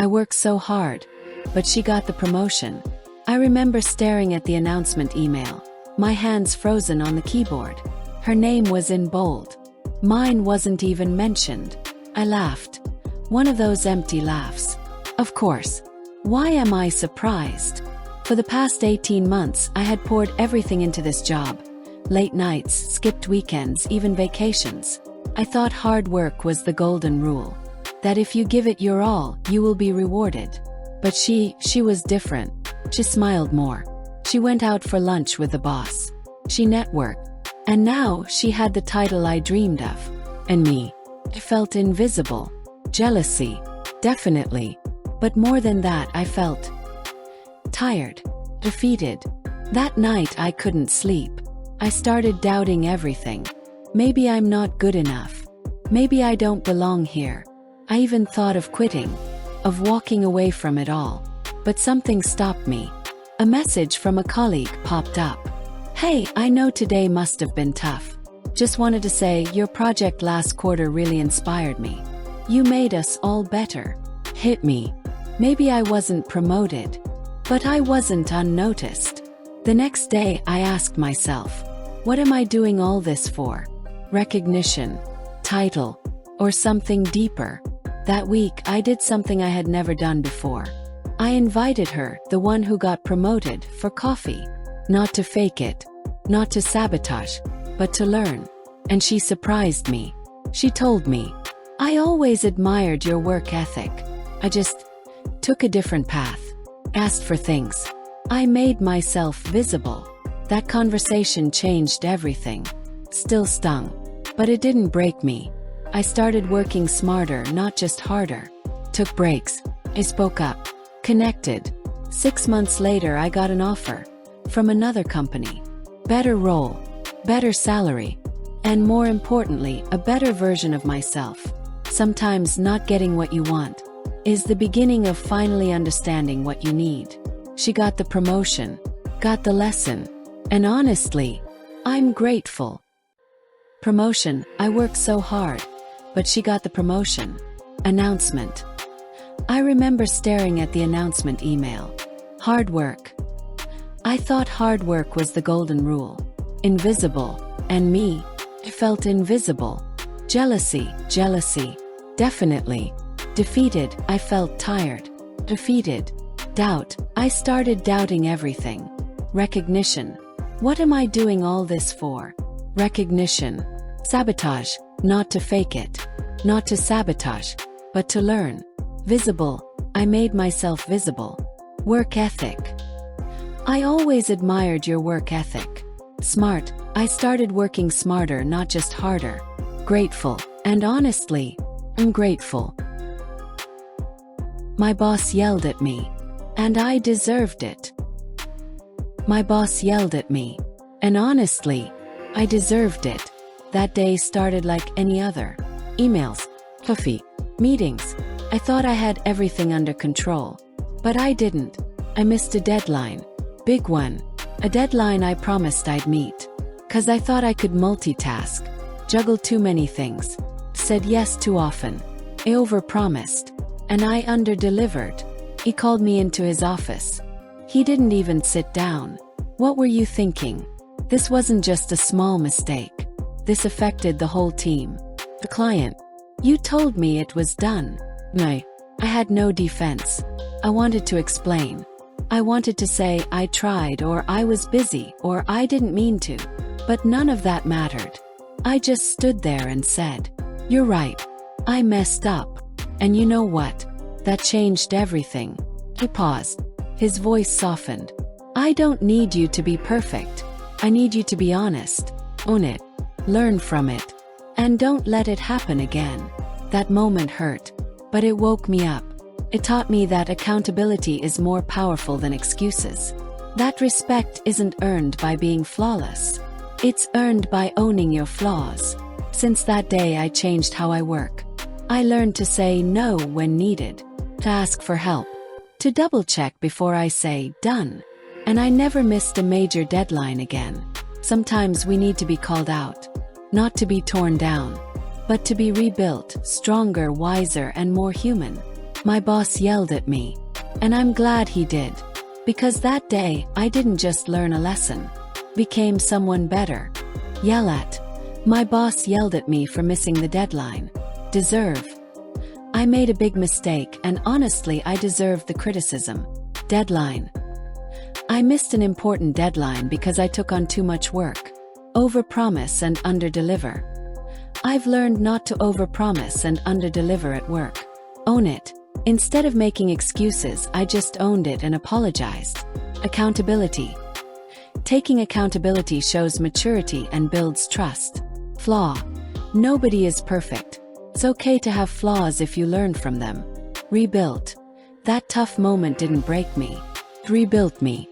I worked so hard, but she got the promotion. I remember staring at the announcement email, my hands frozen on the keyboard. Her name was in bold. Mine wasn't even mentioned. I laughed. One of those empty laughs. Of course. Why am I surprised? For the past 18 months, I had poured everything into this job. Late nights, skipped weekends, even vacations. I thought hard work was the golden rule. That if you give it your all, you will be rewarded. But she was different. She smiled more. She went out for lunch with the boss. She networked. And now she had the title I dreamed of. And me. I felt invisible. Jealousy. Definitely. But more than that, I felt tired. Defeated. That night I couldn't sleep. I started doubting everything. Maybe I'm not good enough. Maybe I don't belong here. I even thought of quitting. Of walking away from it all. But something stopped me. A message from a colleague popped up. Hey, I know today must have been tough. Just wanted to say your project last quarter really inspired me. You made us all better. Hit me. Maybe I wasn't promoted. But I wasn't unnoticed. The next day I asked myself, what am I doing all this for? Recognition, title, or something deeper? That week I did something I had never done before. I invited her, the one who got promoted, for coffee. Not to fake it, not to sabotage, but to learn. And she surprised me. She told me, I always admired your work ethic. I just took a different path. Asked for things. I made myself visible. That conversation changed everything. Still stung. But it didn't break me. I started working smarter, not just harder. Took breaks. I spoke up. Connected. 6 months later I got an offer. From another company. Better role. Better salary. And more importantly, a better version of myself. Sometimes not getting what you want is the beginning of finally understanding what you need. She got the promotion. Got the lesson. And honestly, I'm grateful. Promotion, I worked so hard. But she got the promotion. Announcement. I remember staring at the announcement email. Hard work. I thought hard work was the golden rule. Invisible. And me. I felt invisible. Jealousy. Definitely. Defeated. I felt tired. Defeated. Doubt. I started doubting everything. Recognition. What am I doing all this for? Recognition. Sabotage. Not to fake it. Not to sabotage. But to learn. Visible. I made myself visible. Work ethic. I always admired your work ethic. Smart. I started working smarter, not just harder. Grateful. And honestly, I'm grateful. My boss yelled at me. And I deserved it. My boss yelled at me. And honestly, I deserved it. That day started like any other. Emails, coffee, meetings. I thought I had everything under control. But I didn't. I missed a deadline. Big one. A deadline I promised I'd meet. 'Cause I thought I could multitask. Juggle too many things. Said yes too often. I overpromised. And I underdelivered. He called me into his office. He didn't even sit down. What were you thinking? This wasn't just a small mistake. This affected the whole team. The client. You told me it was done. I had no defense. I wanted to explain. I wanted to say I tried, or I was busy, or I didn't mean to. But none of that mattered. I just stood there and said, you're right. I messed up. And you know what? That changed everything. He paused. His voice softened. I don't need you to be perfect. I need you to be honest. Own it. Learn from it. And don't let it happen again. That moment hurt. But it woke me up. It taught me that accountability is more powerful than excuses. That respect isn't earned by being flawless. It's earned by owning your flaws. Since that day I changed how I work. I learned to say no when needed. To ask for help. To double-check before I say done. And I never missed a major deadline again. Sometimes we need to be called out. Not to be torn down. But to be rebuilt, stronger, wiser, and more human. My boss yelled at me. And I'm glad he did. Because that day, I didn't just learn a lesson. Became someone better. Yell at. My boss yelled at me for missing the deadline. Deserve. I made a big mistake, and honestly I deserved the criticism. Deadline. I missed an important deadline because I took on too much work. Overpromise and underdeliver. I've learned not to overpromise and underdeliver at work. Own it. Instead of making excuses, I just owned it and apologized. Accountability. Taking accountability shows maturity and builds trust. Flaw. Nobody is perfect. It's okay to have flaws if you learn from them. Rebuilt. That tough moment didn't break me. It rebuilt me.